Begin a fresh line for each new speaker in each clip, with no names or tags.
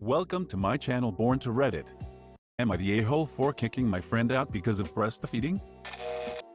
Welcome to my channel BornToReddit. Am I the a-hole for kicking my friend out because of breastfeeding?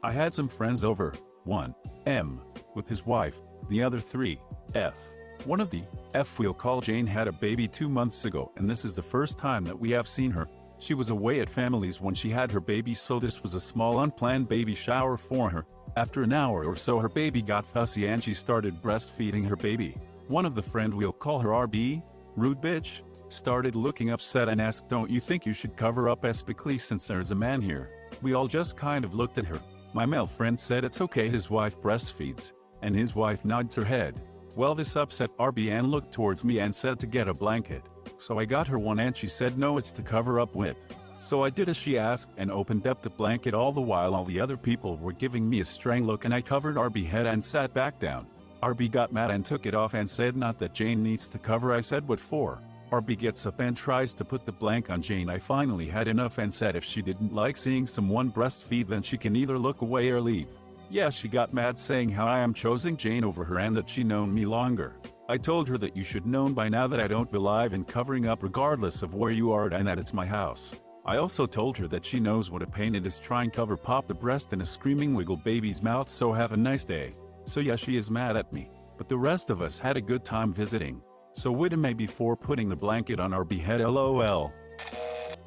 I had some friends over. 1. M. With his wife. The other 3. F. One of the F we'll call Jane had a baby 2 months ago, and this is the first time that we have seen her. She was away at family's when she had her baby, so this was a small unplanned baby shower for her. After an hour or so her baby got fussy and she started breastfeeding her baby. One of the friend, we'll call her RB, rude bitch, started looking upset and asked, "Don't you think you should cover up especially since there's a man here?" We all just kind of looked at her. My male friend said it's okay, his wife breastfeeds, and his wife nods her head. Well, this upset RB and looked towards me and said to get a blanket. So I got her one and she said no, it's to cover up with. So I did as she asked and opened up the blanket, all the while all the other people were giving me a strange look, and I covered RB head and sat back down. RB got mad and took it off and said not that Jane needs to cover. I said what for? RB gets up and tries to put the blanket on Jane. I finally had enough and said if she didn't like seeing someone breastfeed then she can either look away or leave. Yeah, she got mad saying how I am choosing Jane over her and that she known me longer. I told her that you should known by now that I don't believe in covering up regardless of where you are and that it's my house. I also told her that she knows what a pain it is trying cover pop the breast in a screaming wiggle baby's mouth, so have a nice day. So yeah, she is mad at me, but the rest of us had a good time visiting. So would may before putting the blanket on RB head, lol.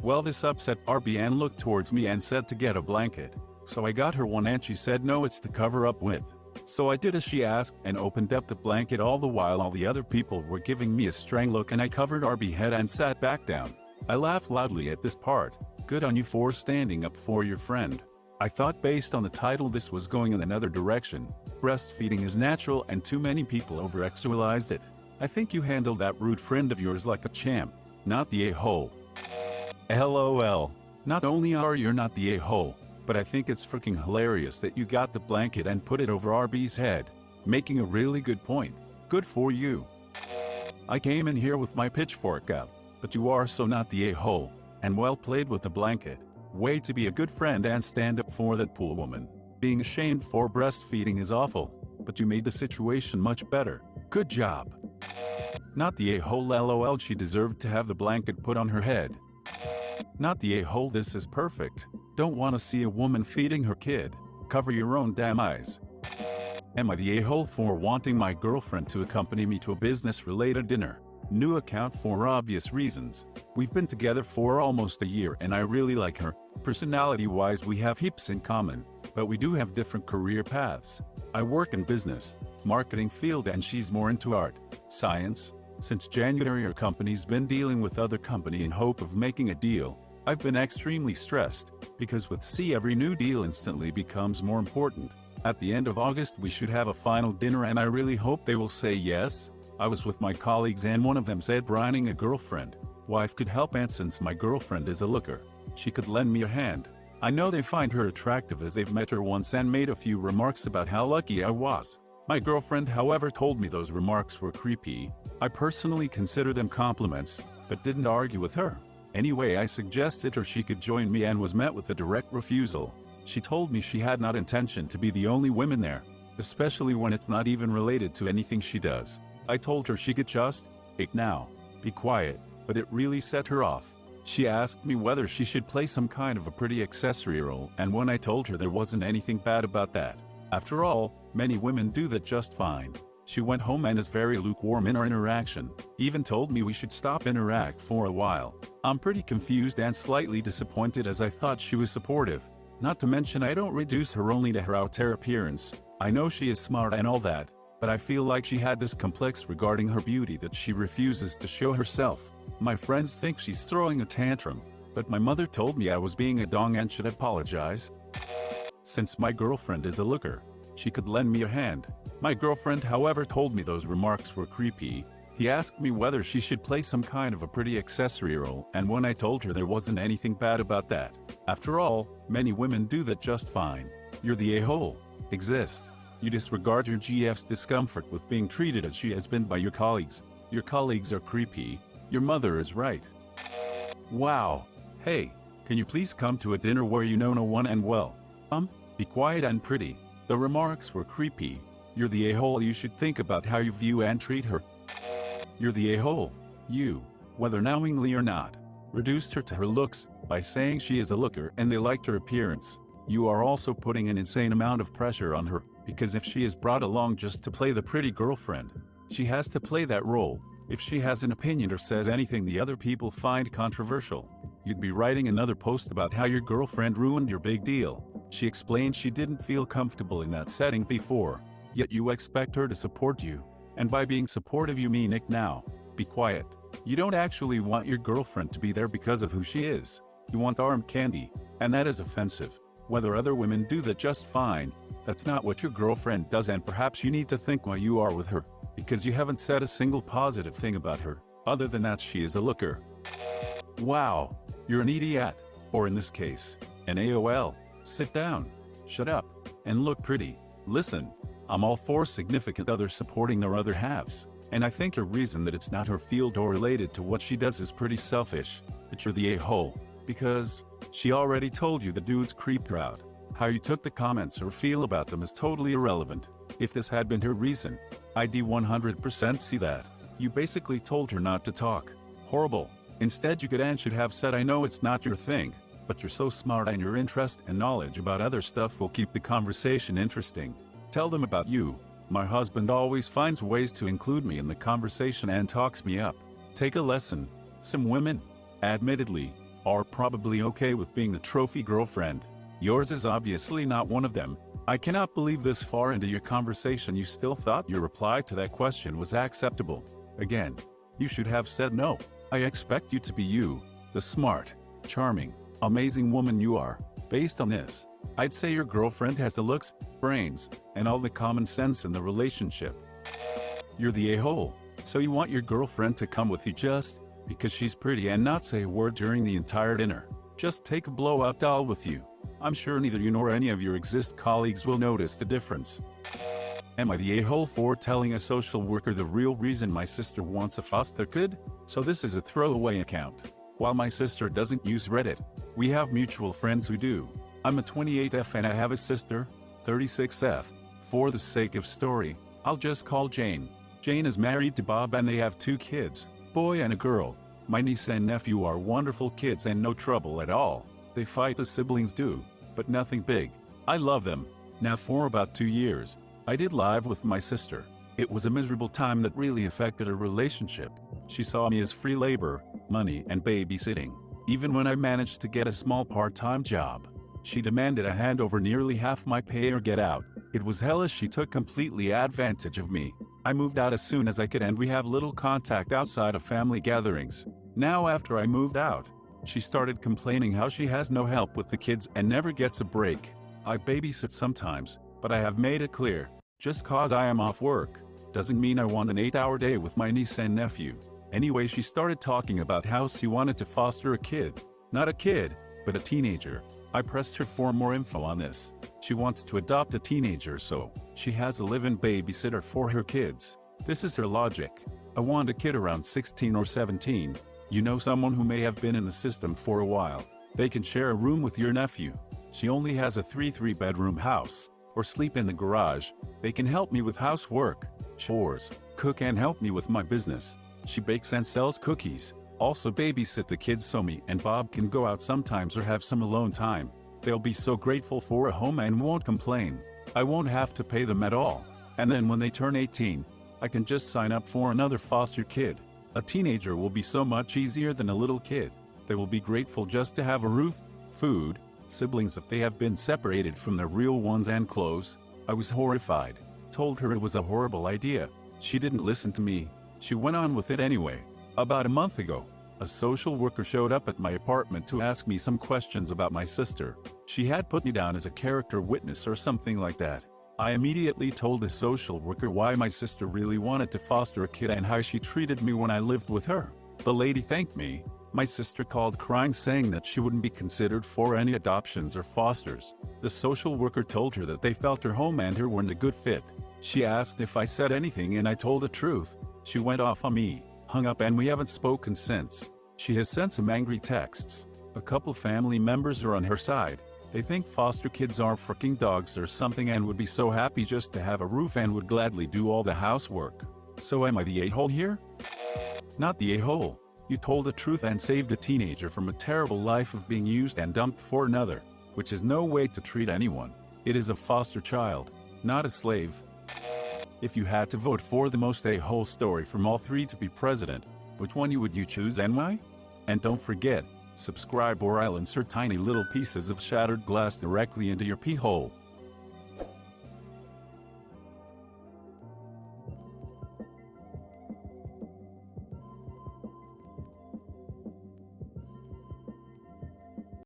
Well, this upset RB and looked towards me and said to get a blanket. So I got her one and she said no, it's to cover up with. So I did as she asked and opened up the blanket, all the while all the other people were giving me a strange look, and I covered RB head and sat back down. I laughed loudly at this part. Good on you for standing up for your friend. I thought based on the title this was going in another direction. Breastfeeding is natural and too many people over-sexualized it. I think you handled that rude friend of yours like a champ, not the a-hole. LOL. Not only are you not the a-hole, but I think it's freaking hilarious that you got the blanket and put it over RB's head, making a really good point. Good for you. I came in here with my pitchfork out, but you are so not the a-hole, and well played with the blanket. Way to be a good friend and stand up for that poor woman. Being ashamed for breastfeeding is awful, but you made the situation much better. Good job. Not the a-hole, lol, she deserved to have the blanket put on her head. Not the a-hole, this is perfect. Don't want to see a woman feeding her kid. Cover your own damn eyes. Am I the a-hole for wanting my girlfriend to accompany me to a business-related dinner? New account for obvious reasons. We've been together for almost a year and I really like her. Personality-wise we have heaps in common, but we do have different career paths. I work in business, marketing field, and she's more into art, science. Since January our company's been dealing with other company in hope of making a deal. I've been extremely stressed, because with C every new deal instantly becomes more important. At the end of August we should have a final dinner and I really hope they will say yes. I was with my colleagues and one of them said brining a girlfriend wife could help, and since my girlfriend is a looker, she could lend me a hand. I know they find her attractive as they've met her once and made a few remarks about how lucky I was. My girlfriend however told me those remarks were creepy. I personally consider them compliments, but didn't argue with her. Anyway, I suggested her she could join me and was met with a direct refusal. She told me she had not intention to be the only woman there, especially when it's not even related to anything she does. I told her she could just, now, be quiet, but it really set her off. She asked me whether she should play some kind of a pretty accessory role, and when I told her there wasn't anything bad about that. After all, many women do that just fine. She went home and is very lukewarm in our interaction, even told me we should stop interact for a while. I'm pretty confused and slightly disappointed as I thought she was supportive. Not to mention I don't reduce her only to her outer appearance. I know she is smart and all that, but I feel like she had this complex regarding her beauty that she refuses to show herself. My friends think she's throwing a tantrum, but my mother told me I was being a dong and should apologize. Since my girlfriend is a looker, she could lend me a hand. My girlfriend however told me those remarks were creepy. He asked me whether she should play some kind of a pretty accessory role, and when I told her there wasn't anything bad about that. After all, many women do that just fine. You're the a-hole. Exist. You disregard your GF's discomfort with being treated as she has been by your colleagues. Your colleagues are creepy. Your mother is right. Wow. Hey, can you please come to a dinner where you know no one and well, be quiet and pretty. The remarks were creepy. You're the a-hole, you should think about how you view and treat her. You're the a-hole. You. whether knowingly or not. Reduced her to her looks by saying she is a looker and they liked her appearance. You are also putting an insane amount of pressure on her, because if she is brought along just to play the pretty girlfriend, she has to play that role. If she has an opinion or says anything the other people find controversial, you'd be writing another post about how your girlfriend ruined your big deal. She explained she didn't feel comfortable in that setting before, yet you expect her to support you. And by being supportive you mean it now. Be quiet. You don't actually want your girlfriend to be there because of who she is. You want arm candy, and that is offensive. Whether other women do that just fine, that's not what your girlfriend does, and perhaps you need to think why you are with her, because you haven't said a single positive thing about her, other than that she is a looker. Wow, you're an idiot, or in this case, an AOL. Sit down, shut up, and look pretty. Listen, I'm all for significant others supporting their other halves, and I think your reason that it's not her field or related to what she does is pretty selfish, but you're the a-hole, because she already told you the dudes creeped her out. How you took the comments or feel about them is totally irrelevant. If this had been her reason, I'd 100% see that. You basically told her not to talk. Horrible. Instead you could and should have said, I know it's not your thing, but you're so smart and your interest and knowledge about other stuff will keep the conversation interesting. Tell them about you. My husband always finds ways to include me in the conversation and talks me up. Take a lesson. Some women, admittedly, are probably okay with being the trophy girlfriend. Yours is obviously not one of them. I cannot believe this far into your conversation you still thought your reply to that question was acceptable. Again, you should have said no. I expect you to be you, the smart, charming, amazing woman you are. Based on this, I'd say your girlfriend has the looks, brains, and all the common sense in the relationship. You're the a-hole, so you want your girlfriend to come with you just because she's pretty and not say a word during the entire dinner. Just take a blow-up doll with you. I'm sure neither you nor any of your colleagues will notice the difference. Am I the a-hole for telling a social worker the real reason my sister wants a foster kid? So this is a throwaway account. While my sister doesn't use Reddit, we have mutual friends who do. I'm a 28F and I have a sister, 36F. For the sake of story, I'll just call Jane. Jane is married to Bob and they have 2 kids, boy and a girl. My niece and nephew are wonderful kids and no trouble at all. They fight as siblings do, but nothing big. I love them. Now for about 2 years, I did live with my sister. It was a miserable time that really affected our relationship. She saw me as free labor, money and babysitting. Even when I managed to get a small part-time job, she demanded I hand over nearly half my pay or get out. It was hellish. She took completely advantage of me. I moved out as soon as I could and we have little contact outside of family gatherings. Now after I moved out, she started complaining how she has no help with the kids and never gets a break. I babysit sometimes, but I have made it clear, just cause I am off work, doesn't mean I want an 8-hour day with my niece and nephew. Anyway, she started talking about how she wanted to foster a kid. Not a kid, but a teenager. I pressed her for more info on this. She wants to adopt a teenager so she has a live-in babysitter for her kids. This is her logic. I want a kid around 16 or 17. You know, someone who may have been in the system for a while. They can share a room with your nephew. She only has a 3-bedroom house, or sleep in the garage. They can help me with housework, chores, cook and help me with my business. She bakes and sells cookies. Also babysit the kids so me and Bob can go out sometimes or have some alone time. They'll be so grateful for a home and won't complain. I won't have to pay them at all. And then when they turn 18, I can just sign up for another foster kid. A teenager will be so much easier than a little kid. They will be grateful just to have a roof, food, siblings if they have been separated from their real ones, and clothes. I was horrified. Told her it was a horrible idea. She didn't listen to me. She went on with it anyway. About a month ago, a social worker showed up at my apartment to ask me some questions about my sister. She had put me down as a character witness or something like that. I immediately told the social worker why my sister really wanted to foster a kid and how she treated me when I lived with her. The lady thanked me. My sister called crying saying that she wouldn't be considered for any adoptions or fosters. The social worker told her that they felt her home and her weren't a good fit. She asked if I said anything and I told the truth. She went off on me, hung up, and we haven't spoken since. She has sent some angry texts. A couple family members are on her side. They think foster kids are freaking dogs or something and would be so happy just to have a roof and would gladly do all the housework. So am I the a-hole here? Not the a-hole. You told the truth and saved a teenager from a terrible life of being used and dumped for another, which is no way to treat anyone. It is a foster child, not a slave. If you had to vote for the most a-hole story from all three to be president, which one would you choose and why? And don't forget, subscribe or I'll insert tiny little pieces of shattered glass directly into your pee hole.